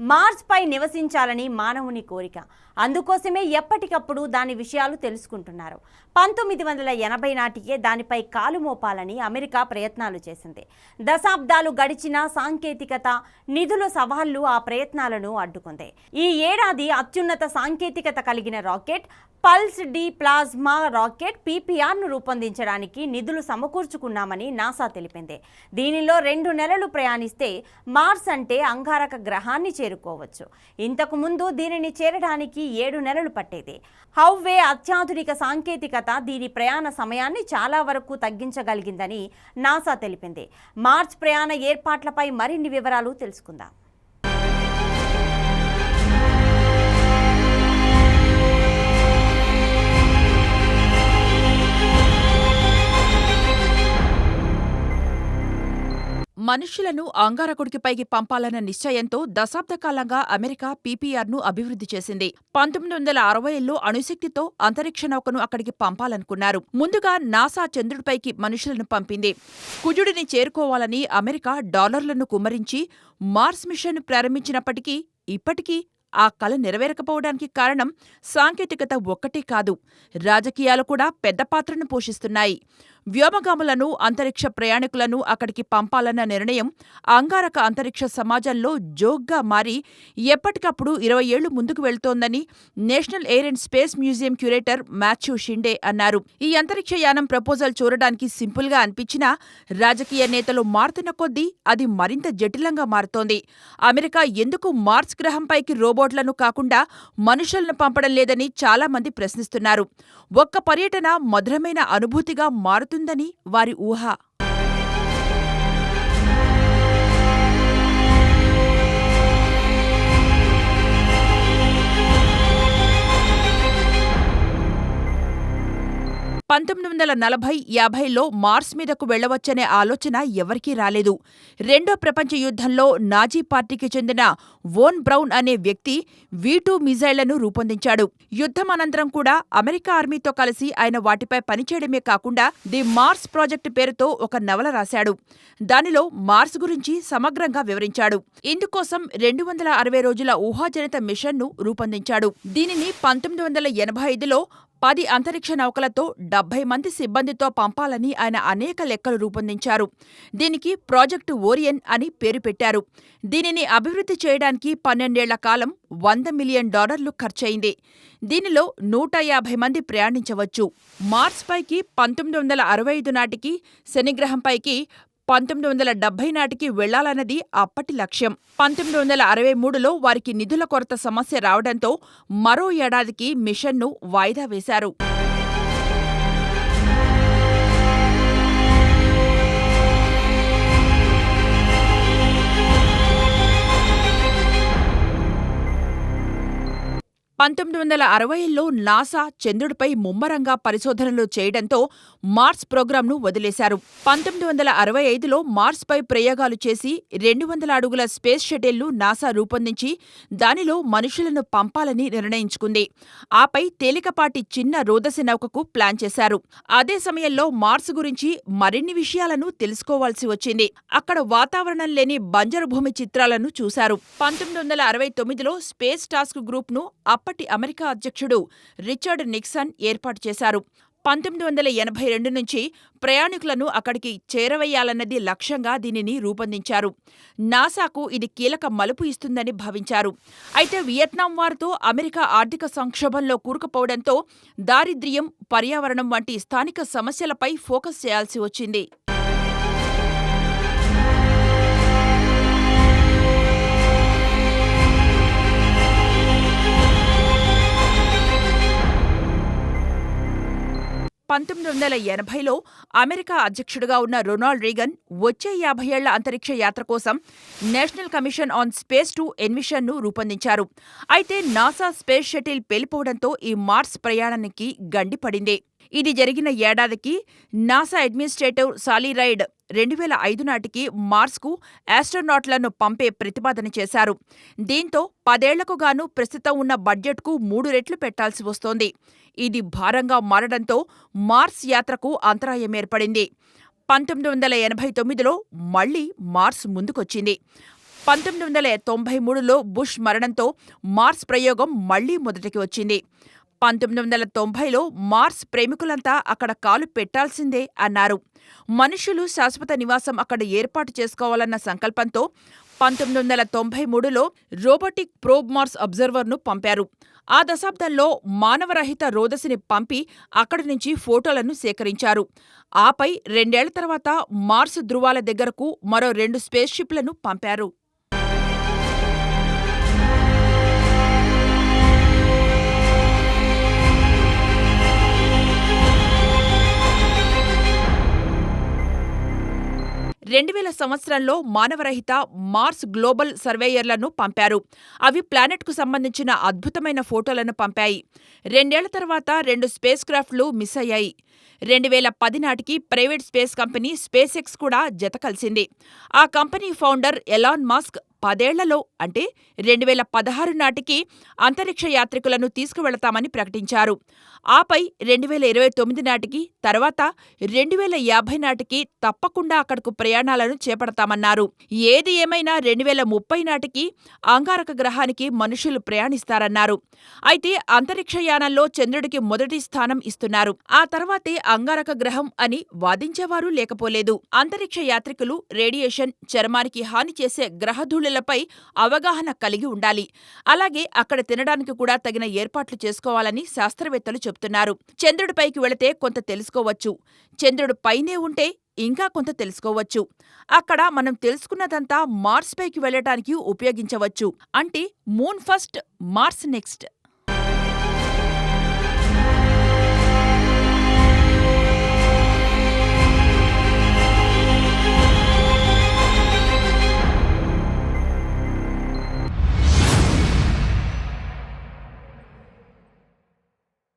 మార్స్పై నివసించాలని మానవుని కోరిక. అందుకోసమే ఎప్పటికప్పుడు దాని విషయాలు తెలుసుకుంటున్నారు. 1980 నాటికే దానిపై కాలు మోపాలని అమెరికా ప్రయత్నాలు చేసింది. దశాబ్దాలు గడిచిన సాంకేతికత, నిధుల సవాళ్లు ఆ ప్రయత్నాలను అడ్డుకుంది. ఈ ఏడాది అత్యున్నత సాంకేతికత కలిగిన rocket pulsed plasma rocket పీపీఆర్ను రూపొందించడానికి నిధులు సమకూర్చుకున్నామని నాసా తెలిపింది. దీనిలో 2 నెలలు ప్రయాణిస్తే మార్స్ అంటే అంగారక గ్రహాన్ని చేరుకోవచ్చు. ఇంతకు ముందు దీనిని చేరడానికి 7 నెలలు పట్టేది. హౌవే అత్యాధునిక సాంకేతికత దీని ప్రయాణ సమయాన్ని చాలా వరకు తగ్గించగలిగిందని నాసా తెలిపింది. మార్స్ ప్రయాణ ఏర్పాట్లపై మరిన్ని వివరాలు తెలుసుకుందాం. మనుష్యులను అంగారకుడికి పైకి పంపాలన్న నిశ్చయంతో దశాబ్ద కాలంగా అమెరికా పీపీఆర్ను అభివృద్ధి చేసింది. 1960లో అణుశక్తితో అంతరిక్ష నౌకను అక్కడికి పంపాలనుకున్నారు. ముందుగా నాసా చంద్రుడిపైకి మనుషులను పంపింది. కుజుడిని చేరుకోవాలని అమెరికా డాలర్లను కుమ్మరించి మార్స్ మిషన్ ప్రారంభించినప్పటికీ ఇప్పటికీ ఆ కల నెరవేరకపోవడానికి కారణం సాంకేతికత ఒక్కటే కాదు, రాజకీయాలు కూడా పెద్ద పాత్రను పోషిస్తున్నాయి. వ్యోమగాములను, అంతరిక్ష ప్రయాణికులను అక్కడికి పంపాలన్న నిర్ణయం అంగారక అంతరిక్ష సమాజంలో జోక్గా మారి ఎప్పటికప్పుడు 20 ఏళ్లు ముందుకు వెళ్తోందని national air and space museum curator Matthew Shindell అన్నారు. ఈ అంతరిక్ష యానం ప్రపోజల్ చూడడానికి సింపుల్గా అనిపించినా రాజకీయ నేతలు మారుతున్న కొద్దీ అది మరింత జటిలంగా మారుతోంది. అమెరికా ఎందుకు మార్స్ గ్రహంపైకి రోబోట్లను కాకుండా మనుషులను పంపడం లేదని చాలా మంది ప్రశ్నిస్తున్నారు. ఒక్క పర్యటన మధురమైన అనుభూతిగా మారుతుందని వారి ఊహ. (1940-50లో మార్స్ మీదకు వెళ్లవచ్చనే ఆలోచన ఎవరికీ రాలేదు. రెండో ప్రపంచ యుద్ధంలో నాజీ పార్టీకి చెందిన వోన్ బ్రౌన్ అనే వ్యక్తి V2 మిజైళ్లను రూపొందించాడు. యుద్ధం అనంతరం కూడా అమెరికా ఆర్మీతో కలిసి ఆయన వాటిపై పనిచేయడమే కాకుండా ది మార్స్ ప్రాజెక్టు పేరుతో ఒక నవల రాశాడు. దానిలో మార్స్ గురించి సమగ్రంగా వివరించాడు. ఇందుకోసం 260 రోజుల ఊహాజనిత మిషన్ను రూపొందించాడు. దీనిని 1985లో 10 అంతరిక్ష నౌకలతో 70 మంది సిబ్బందితో పంపాలని ఆయన అనేక లెక్కలు రూపొందించారు. దీనికి ప్రాజెక్టు ఓరియన్ అని పేరు పెట్టారు. దీనిని అభివృద్ధి చేయడానికి 12 ఏళ్ల కాలం $100 మిలియన్ ఖర్చయింది. దీనిలో 150 మంది ప్రయాణించవచ్చు. మార్స్ పైకి 1965 నాటికి, శనిగ్రహంపైకి 1970 నాటికి వెళ్లాలన్నది అప్పటి లక్ష్యం. 1963లో వారికి నిధుల కొరత సమస్య రావడంతో మరో ఏడాదికి మిషన్ను వాయిదా వేశారు. (1960లో నాసా చంద్రుడిపై ముమ్మరంగా పరిశోధనలు చేయడంతో మార్స్ ప్రోగ్రాంను వదిలేశారు. 1965లో మార్స్పై ప్రయోగాలు చేసి 200 అడుగుల స్పేస్ షటిల్ను నాసా రూపొందించి దానిలో మనుషులను పంపాలని నిర్ణయించుకుంది. ఆపై తేలికపాటి చిన్న రోదసి నౌకకు ప్లాన్ చేశారు. అదే సమయంలో మార్స్ గురించి మరిన్ని విషయాలను తెలుసుకోవాల్సి వచ్చింది. అక్కడ వాతావరణం లేని బంజరు భూమి చిత్రాలను చూశారు. 1969లో స్పేస్ టాస్క్ గ్రూప్ను అప్పటి అమెరికా అధ్యక్షుడు రిచర్డ్ నిక్సన్ ఏర్పాటు చేశారు. 1982 నుంచి ప్రయాణికులను అక్కడికి చేరవేయాలన్నది లక్ష్యంగా దీనిని రూపొందించారు. నాసాకు ఇది కీలక మలుపు ఇస్తుందని భావించారు. అయితే వియత్నాం వార్తో అమెరికా ఆర్థిక సంక్షోభంలో కూరుకుపోవడంతో దారిద్ర్యం, పర్యావరణం వంటి స్థానిక సమస్యలపై ఫోకస్ చేయాల్సి వచ్చింది. (1980లో అమెరికా అధ్యక్షుడిగా ఉన్న రొనాల్డ్ రీగన్ వచ్చే 50 ఏళ్ల అంతరిక్ష యాత్ర కోసం national commission on space to ఎన్విషన్ను రూపొందించారు. అయితే నాసా స్పేస్ షటిల్ పేలిపోవడంతో ఈ మార్స్ ప్రయాణానికి గండి పడింది. ఇది జరిగిన ఏడాదికి నాసా అడ్మినిస్ట్రేటివ్ సాలీ రైడ్ 2005 నాటికి మార్స్కు ఆస్ట్రోనాట్లను పంపే ప్రతిపాదన చేశారు. దీంతో 10 ఏళ్లకు గాను ప్రస్తుతం ఉన్న బడ్జెట్కు 3 రెట్లు పెట్టాల్సి వస్తోంది. ఇది భారంగా మారడంతో మార్స్ యాత్రకు అంతరాయం ఏర్పడింది. 1989లో మళ్లీ మార్స్ ముందుకొచ్చింది. 1993లో బుష్ మరణంతో మార్స్ ప్రయోగం మళ్లీ మొదటికి వచ్చింది. 1990లో మార్స్ ప్రేమికులంతా అక్కడ కాలు పెట్టాల్సిందే అన్నారు. మనుషులు శాశ్వత నివాసం అక్కడ ఏర్పాటు చేసుకోవాలన్న సంకల్పంతో 1993లో రోబోటిక్ ప్రోబ్ మార్స్ అబ్జర్వర్ను పంపారు. ఆ దశాబ్దంలో మానవరహిత రోదసిని పంపి అక్కడి నుంచి ఫోటోలను సేకరించారు. ఆపై 2 ఏళ్ల తర్వాత మార్స్ ధృవాల దగ్గరకు మరో 2 స్పేస్ షిప్లను పంపారు. సంవత్సరంలో మానవరహిత మార్స్ గ్లోబల్ సర్వేయర్లను పంపారు. అవి ప్లానెట్కు సంబంధించిన అద్భుతమైన ఫోటోలను పంపాయి. 2 ఏళ్ల తర్వాత 2 స్పేస్ క్రాఫ్ట్లు మిస్ అయ్యాయి. 2010 నాటికి private space company space X కూడా జత కలిసింది. ఆ కంపెనీ ఫౌండర్ ఎలాన్ మస్క్ 10 ఏళ్లలో అంటే 2016 నాటికి అంతరిక్ష యాత్రికులను తీసుకువెళతామని ప్రకటించారు. ఆపై 2029 నాటికి, తర్వాత 2050 నాటికి తప్పకుండా అక్కడకు ప్రయాణాలను చేపడతామన్నారు. ఏది ఏమైనా 2030 నాటికి అంగారక గ్రహానికి మనుషులు ప్రయాణిస్తారన్నారు. అయితే అంతరిక్షయానంలో చంద్రుడికి మొదటి స్థానం ఇస్తున్నారు. ఆ తర్వాతే అంగారక గ్రహం అని వాదించేవారు లేకపోలేదు. అంతరిక్ష యాత్రికులు రేడియేషన్, చర్మానికి హాని చేసే గ్రహధూళిలపై అవగాహన కలిగి ఉండాలి. అలాగే అక్కడ తినడానికి కూడా తగిన ఏర్పాట్లు చేసుకోవాలని శాస్త్రవేత్తలు చెబుతున్నారు. చంద్రుడిపైకి వెళితే కొంత తెలుసుకోవచ్చు. చంద్రుడు పైనే ఉంటే ఇంకా కొంత తెలుసుకోవచ్చు. అక్కడ మనం తెలుసుకున్నదంతా మార్స్ పైకి వెళ్లటానికి ఉపయోగించవచ్చు. అంటే మూన్ ఫస్ట్, మార్స్ నెక్స్ట్.